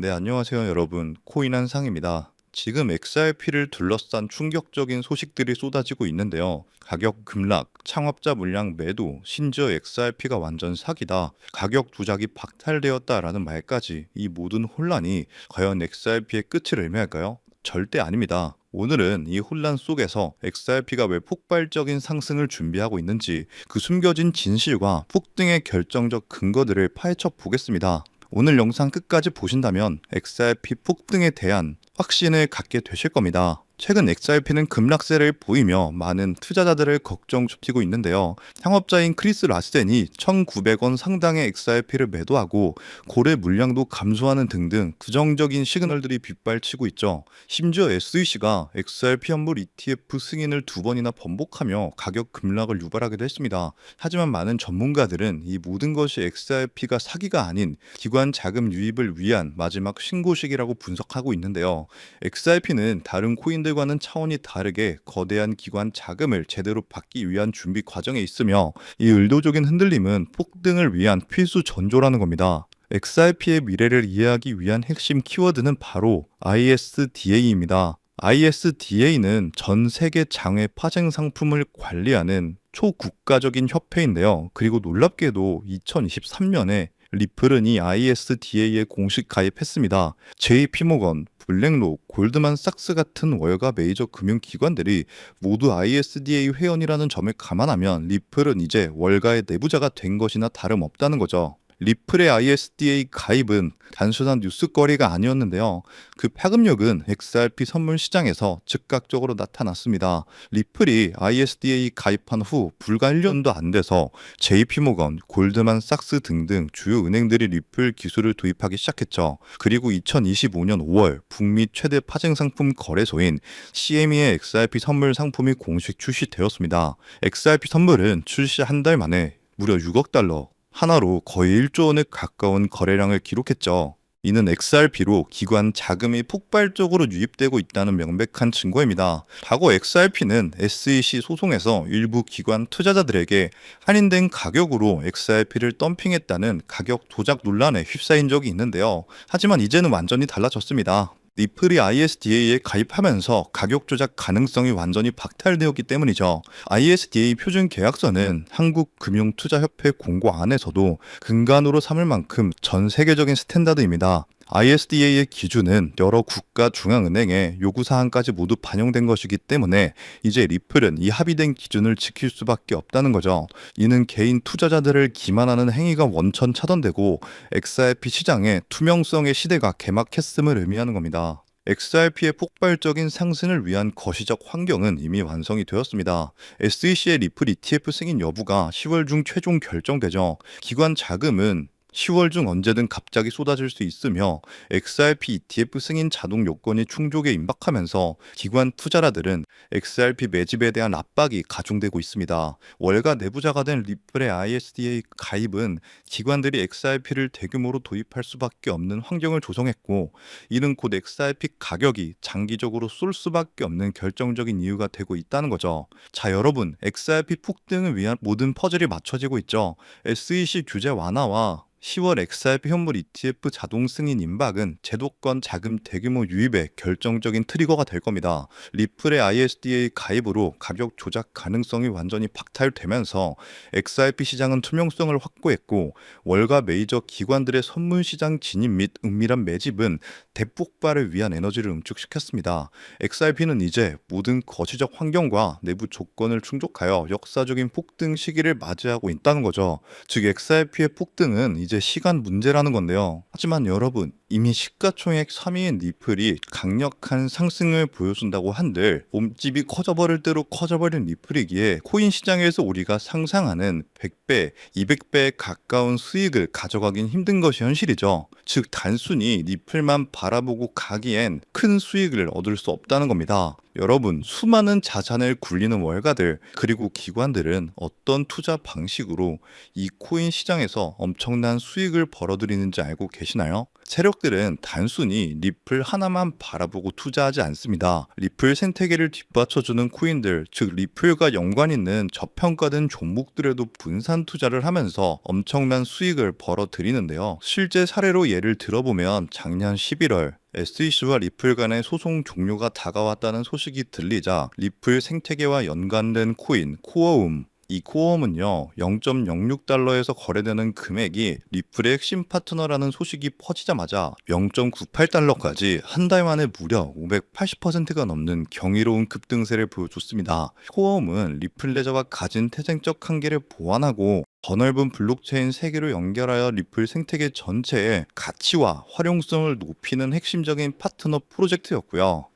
네, 안녕하세요, 여러분. 코인 한상입니다. 지금 XRP를 둘러싼 충격적인 소식들이 쏟아지고 있는데요. 가격 급락, 창업자 물량 매도, 심지어 XRP가 완전 사기다, 가격 조작이 박탈되었다라는 말까지 이 모든 혼란이 과연 XRP의 끝을 의미할까요? 절대 아닙니다. 오늘은 이 혼란 속에서 XRP가 왜 폭발적인 상승을 준비하고 있는지 그 숨겨진 진실과 폭등의 결정적 근거들을 파헤쳐 보겠습니다. 오늘 영상 끝까지 보신다면 XRP 폭등에 대한 확신을 갖게 되실 겁니다. 최근 XRP는 급락세를 보이며 많은 투자자들을 걱정시키고 있는데요. 창업자인 크리스 라센이 1,900원 상당의 XRP를 매도하고 고래 물량도 감소하는 등등 부정적인 시그널들이 빗발치고 있죠. 심지어 SEC가 XRP 현물 ETF 승인을 2번이나 번복하며 가격 급락을 유발하기도 했습니다. 하지만 많은 전문가들은 이 모든 것이 XRP가 사기가 아닌 기관 자금 유입을 위한 마지막 신고식이라고 분석하고 있는데요. XRP는 다른 코인들과는 차원이 다르게 거대한 기관 자금을 제대로 받기 위한 준비 과정에 있으며 이 의도적인 흔들림은 폭등을 위한 필수 전조라는 겁니다. XRP의 미래를 이해하기 위한 핵심 키워드는 바로 ISDA입니다. ISDA는 전 세계 장외 파생 상품을 관리하는 초국가적인 협회인데요. 그리고 놀랍게도 2023년에 리플은 이 ISDA에 공식 가입했습니다. JP모건, 블랙록, 골드만삭스 같은 월가 메이저 금융기관들이 모두 ISDA 회원이라는 점을 감안하면 리플은 이제 월가의 내부자가 된 것이나 다름없다는 거죠. 리플의 ISDA 가입은 단순한 뉴스거리가 아니었는데요. 그 파급력은 XRP 선물 시장에서 즉각적으로 나타났습니다. 리플이 ISDA 가입한 후 불과 1년도 안 돼서 JP모건, 골드만삭스 등등 주요 은행들이 리플 기술을 도입하기 시작했죠. 그리고 2025년 5월 북미 최대 파생 상품 거래소인 CME의 XRP 선물 상품이 공식 출시되었습니다. XRP 선물은 출시 한 달 만에 무려 6억 달러, 하나로 거의 1조 원에 가까운 거래량을 기록했죠. 이는 XRP로 기관 자금이 폭발적으로 유입되고 있다는 명백한 증거입니다. 과거 XRP는 SEC 소송에서 일부 기관 투자자들에게 할인된 가격으로 XRP를 덤핑했다는 가격 조작 논란에 휩싸인 적이 있는데요. 하지만 이제는 완전히 달라졌습니다. 리플이 ISDA에 가입하면서 가격 조작 가능성이 완전히 박탈되었기 때문이죠. ISDA 표준 계약서는 한국금융투자협회 공고 안에서도 근간으로 삼을 만큼 전 세계적인 스탠다드입니다. ISDA의 기준은 여러 국가 중앙은행의 요구사항까지 모두 반영된 것이기 때문에 이제 리플은 이 합의된 기준을 지킬 수밖에 없다는 거죠. 이는 개인 투자자들을 기만하는 행위가 원천 차단되고 XRP 시장의 투명성의 시대가 개막했음을 의미하는 겁니다. XRP의 폭발적인 상승을 위한 거시적 환경은 이미 완성이 되었습니다. SEC의 리플 ETF 승인 여부가 10월 중 최종 결정되죠. 기관 자금은 10월 중 언제든 갑자기 쏟아질 수 있으며 XRP ETF 승인 자동 요건이 충족에 임박하면서 기관 투자자들은 XRP 매집에 대한 압박이 가중되고 있습니다. 월가 내부자가 된 리플의 ISDA 가입은 기관들이 XRP를 대규모로 도입할 수밖에 없는 환경을 조성했고, 이는 곧 XRP 가격이 장기적으로 쏠 수밖에 없는 결정적인 이유가 되고 있다는 거죠. 자, 여러분, XRP 폭등을 위한 모든 퍼즐이 맞춰지고 있죠. SEC 규제 완화와 10월 XRP 현물 ETF 자동 승인 임박은 제도권 자금 대규모 유입의 결정적인 트리거가 될 겁니다. 리플의 ISDA 가입으로 가격 조작 가능성이 완전히 박탈되면서 XRP 시장은 투명성을 확보했고, 월가 메이저 기관들의 선물 시장 진입 및 은밀한 매집은 대폭발을 위한 에너지를 응축시켰습니다. XRP는 이제 모든 거시적 환경과 내부 조건을 충족하여 역사적인 폭등 시기를 맞이하고 있다는 거죠. 즉 XRP의 폭등은 이제 시간 문제라는 건데요. 하지만 여러분, 이미 시가총액 3위인 리플이 강력한 상승을 보여준다고 한들 몸집이 커져버릴 대로 커져버린 리플이기에 코인 시장에서 우리가 상상하는 100배, 200배에 가까운 수익을 가져가긴 힘든 것이 현실이죠. 즉 단순히 리플만 바라보고 가기엔 큰 수익을 얻을 수 없다는 겁니다. 여러분, 수많은 자산을 굴리는 월가들 그리고 기관들은 어떤 투자 방식으로 이 코인 시장에서 엄청난 수익을 벌어들이는지 알고 계시나요? 세력 소식들은 단순히 리플 하나만 바라보고 투자하지 않습니다. 리플 생태계를 뒷받쳐주는 코인들, 즉 리플과 연관 있는 저평가된 종목들에도 분산 투자를 하면서 엄청난 수익을 벌어들이는데요. 실제 사례로 예를 들어보면 작년 11월 SEC와 리플 간의 소송 종료가 다가왔다는 소식이 들리자 리플 생태계와 연관된 코인 코어움, 이 코어움은요 0.06달러에서 거래되는 금액이 리플의 핵심 파트너라는 소식이 퍼지자마자 0.98달러까지 한 달 만에 무려 580%가 넘는 경이로운 급등세를 보여줬습니다. 코어움은 리플 레저가 가진 태생적 한계를 보완하고 더 넓은 블록체인 세계로 연결하여 리플 생태계 전체의 가치와 활용성을 높이는 핵심적인 파트너 프로젝트였고요.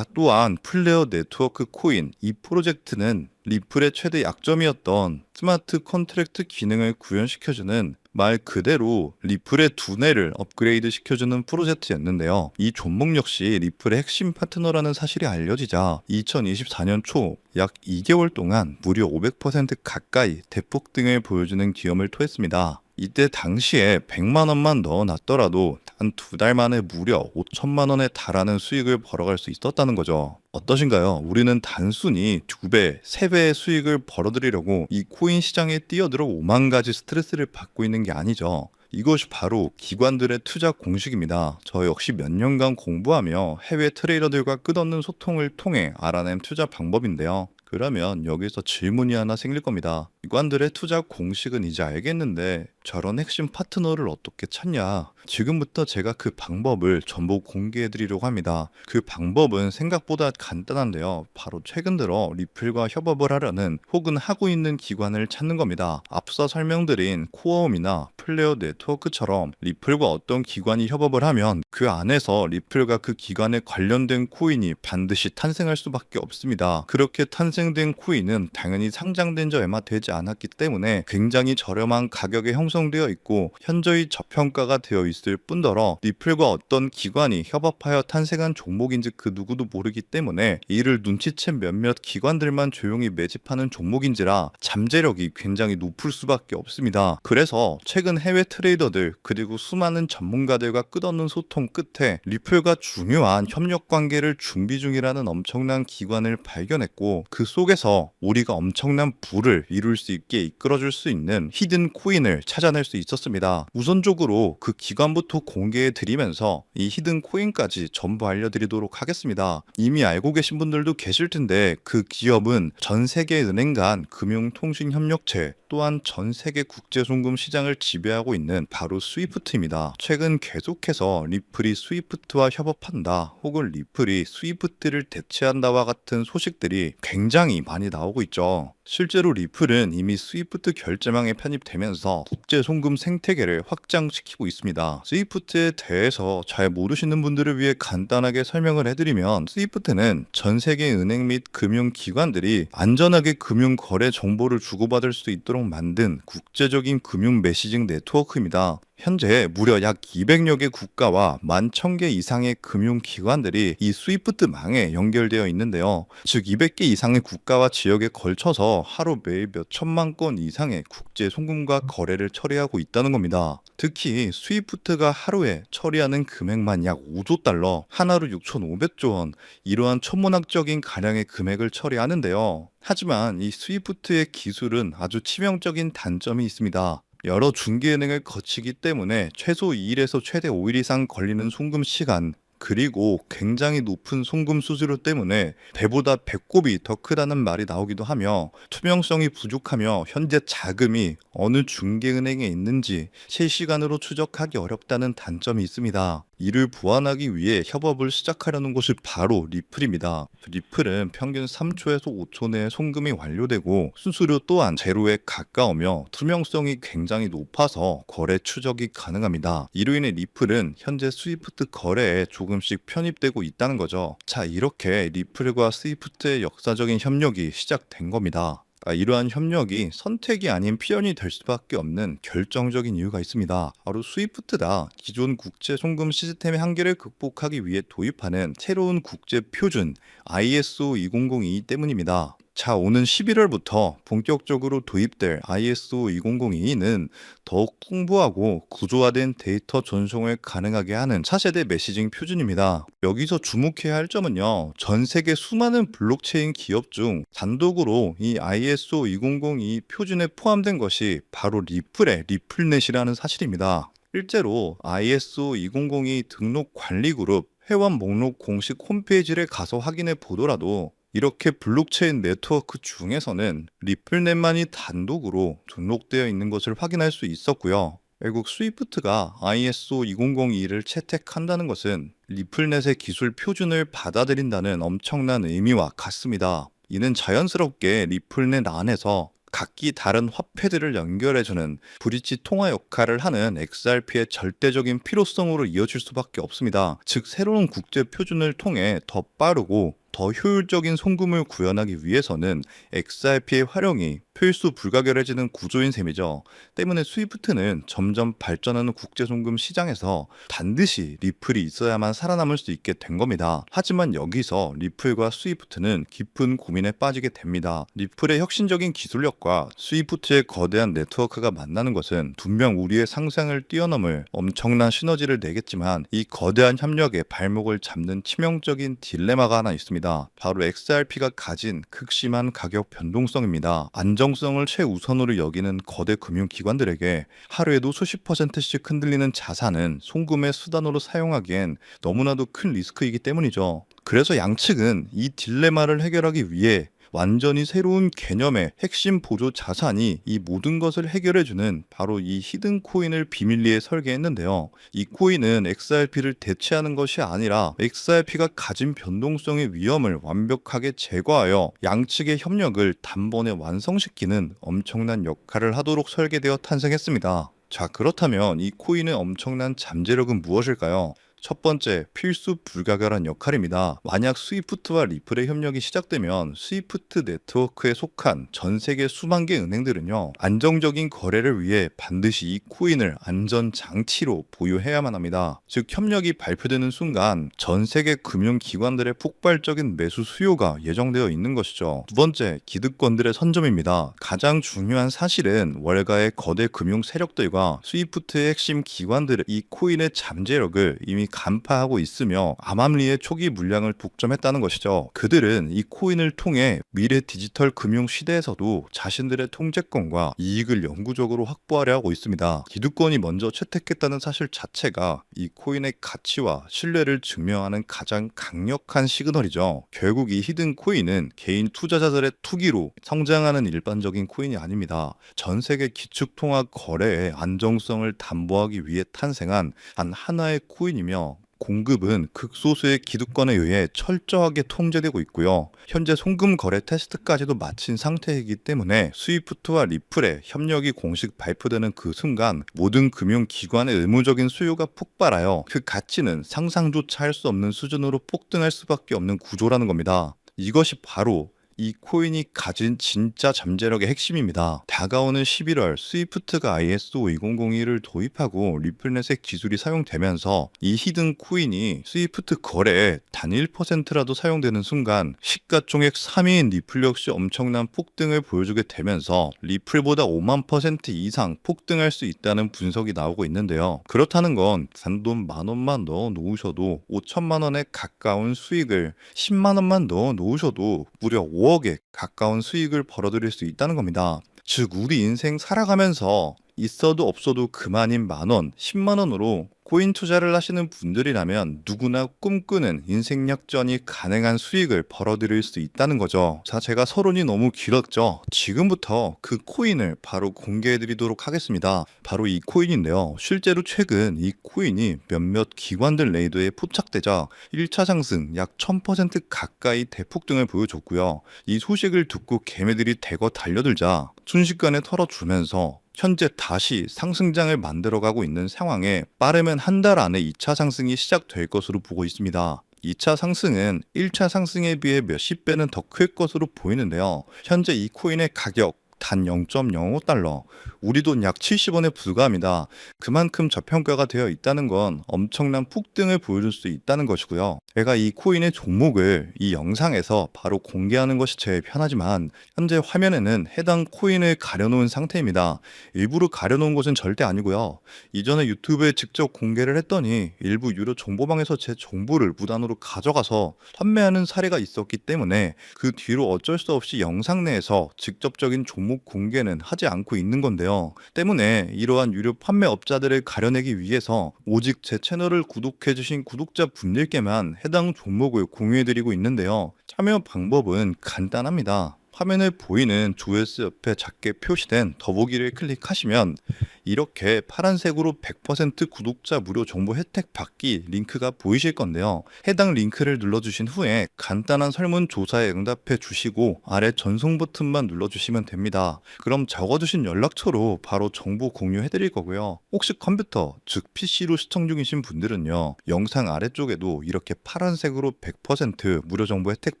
또한 플레어 네트워크 코인, 이 프로젝트는 리플의 최대 약점이었던 스마트 컨트랙트 기능을 구현시켜주는 말 그대로 리플의 두뇌를 업그레이드 시켜주는 프로젝트였는데요. 이 종목 역시 리플의 핵심 파트너라는 사실이 알려지자 2024년 초 약 2개월 동안 무려 500% 가까이 대폭등을 보여주는 기염을 토했습니다. 이때 당시에 100만 원만 넣어놨더라도 단 2달 만에 무려 5천만 원에 달하는 수익을 벌어갈 수 있었다는 거죠. 어떠신가요? 우리는 단순히 2배, 3배의 수익을 벌어들이려고 이 코인 시장에 뛰어들어 5만 가지 스트레스를 받고 있는 게 아니죠. 이것이 바로 기관들의 투자 공식입니다. 저 역시 몇 년간 공부하며 해외 트레이더들과 끝없는 소통을 통해 알아낸 투자 방법인데요. 그러면 여기서 질문이 하나 생길 겁니다. 기관들의 투자 공식은 이제 알겠는데 저런 핵심 파트너를 어떻게 찾냐? 지금부터 제가 그 방법을 전부 공개해 드리려고 합니다. 그 방법은 생각보다 간단한데요. 바로 최근 들어 리플과 협업을 하려는 혹은 하고 있는 기관을 찾는 겁니다. 앞서 설명드린 코어움이나 플레어 네트워크처럼 리플과 어떤 기관이 협업을 하면 그 안에서 리플과 그 기관에 관련된 코인이 반드시 탄생할 수밖에 없습니다. 그렇게 탄생된 코인은 당연히 상장된 지 얼마 되지 않았기 때문에 굉장히 저렴한 가격에 형성되어 있고 현저히 저평가가 되어 있을 뿐더러 리플과 어떤 기관이 협업하여 탄생한 종목인지 그 누구도 모르기 때문에 이를 눈치챈 몇몇 기관들만 조용히 매집하는 종목인지라 잠재력이 굉장히 높을 수밖에 없습니다. 그래서 최근 해외 트레이더들 그리고 수많은 전문가들과 끝없는 소통 끝에 리플과 중요한 협력 관계를 준비 중이라는 엄청난 기관을 발견했고 그 속에서 우리가 엄청난 부를 이룰 수 있게 이끌어줄 수 있는 히든 코인을 찾아낼 수 있었습니다. 우선적으로 그 기관부터 공개해 드리면서 이 히든 코인까지 전부 알려드리도록 하겠습니다. 이미 알고 계신 분들도 계실 텐데 그 기업은 전 세계 은행 간 금융통신협력체 또한 전 세계 국제송금 시장을 지배하고 있는 바로 스위프트입니다. 최근 계속해서 리플이 스위프트와 협업한다 혹은 리플이 스위프트를 대체한다와 같은 소식들이 굉장히 많이 나오고 있죠. 실제로 리플은 이미 스위프트 결제망에 편입되면서 국제 송금 생태계를 확장시키고 있습니다. 스위프트에 대해서 잘 모르시는 분들을 위해 간단하게 설명을 해드리면 스위프트는 전 세계 은행 및 금융기관들이 안전하게 금융 거래 정보를 주고받을 수 있도록 만든 국제적인 금융 메시징 네트워크입니다. 현재 무려 약 200여 개 국가와 11,000개 이상의 금융기관들이 이 스위프트망에 연결되어 있는데요. 즉 200개 이상의 국가와 지역에 걸쳐서 하루 매일 몇 천만 건 이상의 국제 송금과 거래를 처리하고 있다는 겁니다. 특히 스위프트가 하루에 처리하는 금액만 약 5조 달러, 하나로 6,500조 원, 이러한 천문학적인 가량의 금액을 처리하는데요. 하지만 이 스위프트의 기술은 아주 치명적인 단점이 있습니다. 여러 중개은행을 거치기 때문에 최소 2일에서 최대 5일 이상 걸리는 송금 시간, 그리고 굉장히 높은 송금 수수료 때문에 배보다 배꼽이 더 크다는 말이 나오기도 하며 투명성이 부족하며 현재 자금이 어느 중개은행에 있는지 실시간으로 추적하기 어렵다는 단점이 있습니다. 이를 보완하기 위해 협업을 시작하려는 곳이 바로 리플입니다. 리플은 평균 3초에서 5초 내에 송금이 완료되고 수수료 또한 제로에 가까우며 투명성이 굉장히 높아서 거래 추적이 가능합니다. 이로 인해 리플은 현재 스위프트 거래에 조금씩 편입되고 있다는 거죠. 자, 이렇게 리플과 스위프트의 역사적인 협력이 시작된 겁니다. 이러한 협력이 선택이 아닌 필연이 될 수밖에 없는 결정적인 이유가 있습니다. 바로 스위프트다. 기존 국제 송금 시스템의 한계를 극복하기 위해 도입하는 새로운 국제 표준 ISO 2002 때문입니다. 자, 오는 11월부터 본격적으로 도입될 ISO 2002는 더욱 풍부하고 구조화된 데이터 전송을 가능하게 하는 차세대 메시징 표준입니다. 여기서 주목해야 할 점은요, 전 세계 수많은 블록체인 기업 중 단독으로 이 ISO 2002 표준에 포함된 것이 바로 리플의 리플넷이라는 사실입니다. 실제로 ISO 2002 등록 관리 그룹 회원 목록 공식 홈페이지를 가서 확인해 보더라도 이렇게 블록체인 네트워크 중에서는 리플넷만이 단독으로 등록되어 있는 것을 확인할 수 있었고요. 결국 스위프트가 ISO 2002를 채택한다는 것은 리플넷의 기술 표준을 받아들인다는 엄청난 의미와 같습니다. 이는 자연스럽게 리플넷 안에서 각기 다른 화폐들을 연결해주는 브릿지 통화 역할을 하는 XRP의 절대적인 필요성으로 이어질 수밖에 없습니다. 즉, 새로운 국제 표준을 통해 더 빠르고 더 효율적인 송금을 구현하기 위해서는 XRP의 활용이 필수 불가결해지는 구조인 셈이죠. 때문에 스위프트는 점점 발전하는 국제송금 시장에서 반드시 리플이 있어야만 살아남을 수 있게 된 겁니다. 하지만 여기서 리플과 스위프트는 깊은 고민에 빠지게 됩니다. 리플의 혁신적인 기술력과 스위프트의 거대한 네트워크가 만나는 것은 분명 우리의 상상을 뛰어넘을 엄청난 시너지를 내겠지만 이 거대한 협력에 발목을 잡는 치명적인 딜레마가 하나 있습니다. 바로 XRP가 가진 극심한 가격 변동성입니다. 안정성을 최우선으로 여기는 거대 금융기관들에게 하루에도 수십 %씩 흔들리는 자산은 송금의 수단으로 사용하기엔 너무나도 큰 리스크이기 때문이죠. 그래서 양측은 이 딜레마를 해결하기 위해 완전히 새로운 개념의 핵심 보조 자산이 이 모든 것을 해결해주는 바로 이 히든 코인을 비밀리에 설계했는데요. 이 코인은 XRP를 대체하는 것이 아니라 XRP가 가진 변동성의 위험을 완벽하게 제거하여 양측의 협력을 단번에 완성시키는 엄청난 역할을 하도록 설계되어 탄생했습니다. 자, 그렇다면 이 코인의 엄청난 잠재력은 무엇일까요? 첫 번째, 필수 불가결한 역할입니다. 만약 스위프트와 리플의 협력이 시작되면 스위프트 네트워크에 속한 전 세계 수만 개 은행들은요, 안정적인 거래를 위해 반드시 이 코인을 안전 장치로 보유해야만 합니다. 즉, 협력이 발표되는 순간 전 세계 금융기관들의 폭발적인 매수 수요가 예정되어 있는 것이죠. 두 번째, 기득권들의 선점입니다. 가장 중요한 사실은 월가의 거대 금융 세력들과 스위프트의 핵심 기관들의 이 코인의 잠재력을 이미 간파하고 있으며 암암리의 초기 물량을 독점했다는 것이죠. 그들은 이 코인을 통해 미래 디지털 금융 시대에서도 자신들의 통제권과 이익을 영구적으로 확보하려 하고 있습니다. 기득권이 먼저 채택했다는 사실 자체가 이 코인의 가치와 신뢰를 증명하는 가장 강력한 시그널이죠. 결국 이 히든 코인은 개인 투자자들의 투기로 성장하는 일반적인 코인이 아닙니다. 전 세계 기축통화 거래의 안정성을 담보하기 위해 탄생한 단 하나의 코인이며 공급은 극소수의 기득권에 의해 철저하게 통제되고 있고요. 현재 송금 거래 테스트까지도 마친 상태이기 때문에 스위프트와 리플의 협력이 공식 발표되는 그 순간 모든 금융기관의 의무적인 수요가 폭발하여 그 가치는 상상조차 할 수 없는 수준으로 폭등할 수밖에 없는 구조라는 겁니다. 이것이 바로 이 코인이 가진 진짜 잠재력의 핵심입니다. 다가오는 11월 스위프트가 ISO 2002를 도입하고 리플넷의 기술이 사용되면서 이 히든 코인이 스위프트 거래에 단 1%라도 사용되는 순간 시가총액 3위인 리플 역시 엄청난 폭등을 보여주게 되면서 리플보다 5만 % 이상 폭등할 수 있다는 분석이 나오고 있는데요. 그렇다는 건 단돈 10,000원만 넣어 놓으셔도 5천만 원에 가까운 수익을 10만 원만 넣어 놓으셔도 무려 5억에 가까운 수익을 벌어들일 수 있다는 겁니다. 즉, 우리 인생 살아가면서 있어도 없어도 그만인 만원, 10만 원으로 코인 투자를 하시는 분들이라면 누구나 꿈꾸는 인생 역전이 가능한 수익을 벌어들일 수 있다는 거죠. 자, 제가 서론이 너무 길었죠. 지금부터 그 코인을 바로 공개해 드리도록 하겠습니다. 바로 이 코인인데요. 실제로 최근 이 코인이 몇몇 기관들 레이더에 포착되자 1차 상승 약 1000% 가까이 대폭등을 보여줬고요. 이 소식을 듣고 개매들이 대거 달려들자 순식간에 털어주면서 현재 다시 상승장을 만들어가고 있는 상황에 빠르면 한 달 안에 2차 상승이 시작될 것으로 보고 있습니다. 2차 상승은 1차 상승에 비해 몇십 배는 더 클 것으로 보이는데요. 현재 이 코인의 가격 단 0.05달러, 우리 돈 약 70원에 불과합니다. 그만큼 저평가가 되어 있다는 건 엄청난 폭등을 보여줄 수 있다는 것이고요. 제가 이 코인의 종목을 이 영상에서 바로 공개하는 것이 제일 편하지만 현재 화면에는 해당 코인을 가려놓은 상태입니다. 일부러 가려놓은 것은 절대 아니고요. 이전에 유튜브에 직접 공개를 했더니 일부 유료 정보방에서 제 정보를 무단으로 가져가서 판매하는 사례가 있었기 때문에 그 뒤로 어쩔 수 없이 영상 내에서 직접적인 종목 공개는 하지 않고 있는 건데요. 때문에 이러한 유료 판매업자들을 가려내기 위해서 오직 제 채널을 구독해주신 구독자분들께만 해당 종목을 공유해드리고 있는데요. 참여 방법은 간단합니다. 화면에 보이는 조회수 옆에 작게 표시된 더보기를 클릭하시면 이렇게 파란색으로 100% 구독자 무료 정보 혜택 받기 링크가 보이실 건데요. 해당 링크를 눌러주신 후에 간단한 설문조사에 응답해 주시고 아래 전송 버튼만 눌러주시면 됩니다. 그럼 적어주신 연락처로 바로 정보 공유해 드릴 거고요. 혹시 컴퓨터, 즉 PC로 시청 중이신 분들은요. 영상 아래쪽에도 이렇게 파란색으로 100% 무료 정보 혜택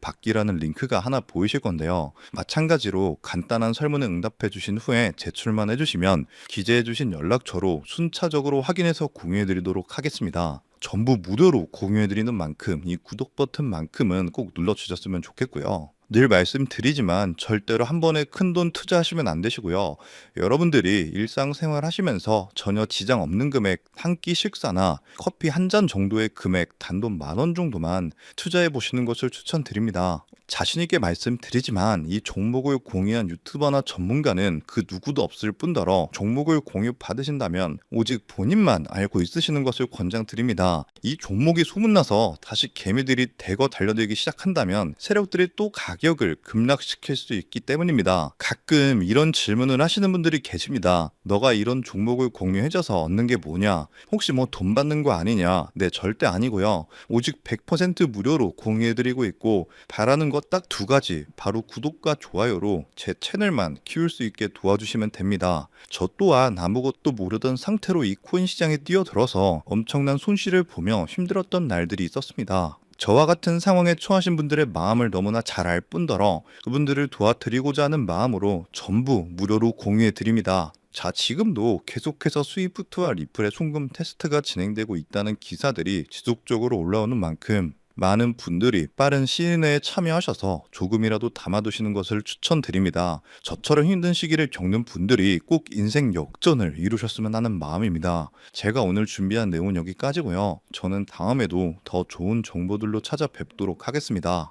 받기라는 링크가 하나 보이실 건데요. 마찬가지로 간단한 설문에 응답해 주신 후에 제출만 해주시면 기재해 주신 연락처로 순차적으로 확인해서 공유해 드리도록 하겠습니다. 전부 무료로 공유해 드리는 만큼 이 구독 버튼만큼은 꼭 눌러 주셨으면 좋겠고요. 늘 말씀드리지만 절대로 한 번에 큰돈 투자하시면 안 되시고요. 여러분들이 일상생활 하시면서 전혀 지장 없는 금액 한 끼 식사나 커피 한 잔 정도의 금액 단돈 10,000원 정도만 투자해 보시는 것을 추천드립니다. 자신 있게 말씀드리지만 이 종목을 공유한 유튜버나 전문가는 그 누구도 없을 뿐더러 종목을 공유 받으신다면 오직 본인만 알고 있으시는 것을 권장드립니다. 이 종목이 소문나서 다시 개미들이 대거 달려들기 시작한다면 세력들이 또 가격을 급락시킬 수 있기 때문입니다. 가끔 이런 질문을 하시는 분들이 계십니다. 너가 이런 종목을 공유해줘서 얻는 게 뭐냐? 혹시 뭐 돈 받는 거 아니냐? 네, 절대 아니고요. 오직 100% 무료로 공유해드리고 있고 바라는 것 딱 두 가지, 바로 구독과 좋아요로 제 채널만 키울 수 있게 도와주시면 됩니다. 저 또한 아무것도 모르던 상태로 이 코인 시장에 뛰어들어서 엄청난 손실을 보며 힘들었던 날들이 있었습니다. 저와 같은 상황에 처하신 분들의 마음을 너무나 잘 알 뿐더러 그분들을 도와드리고자 하는 마음으로 전부 무료로 공유해 드립니다. 자, 지금도 계속해서 스위프트와 리플의 송금 테스트가 진행되고 있다는 기사들이 지속적으로 올라오는 만큼 많은 분들이 빠른 시일 내에 참여하셔서 조금이라도 담아두시는 것을 추천드립니다. 저처럼 힘든 시기를 겪는 분들이 꼭 인생 역전을 이루셨으면 하는 마음입니다. 제가 오늘 준비한 내용은 여기까지고요. 저는 다음에도 더 좋은 정보들로 찾아뵙도록 하겠습니다.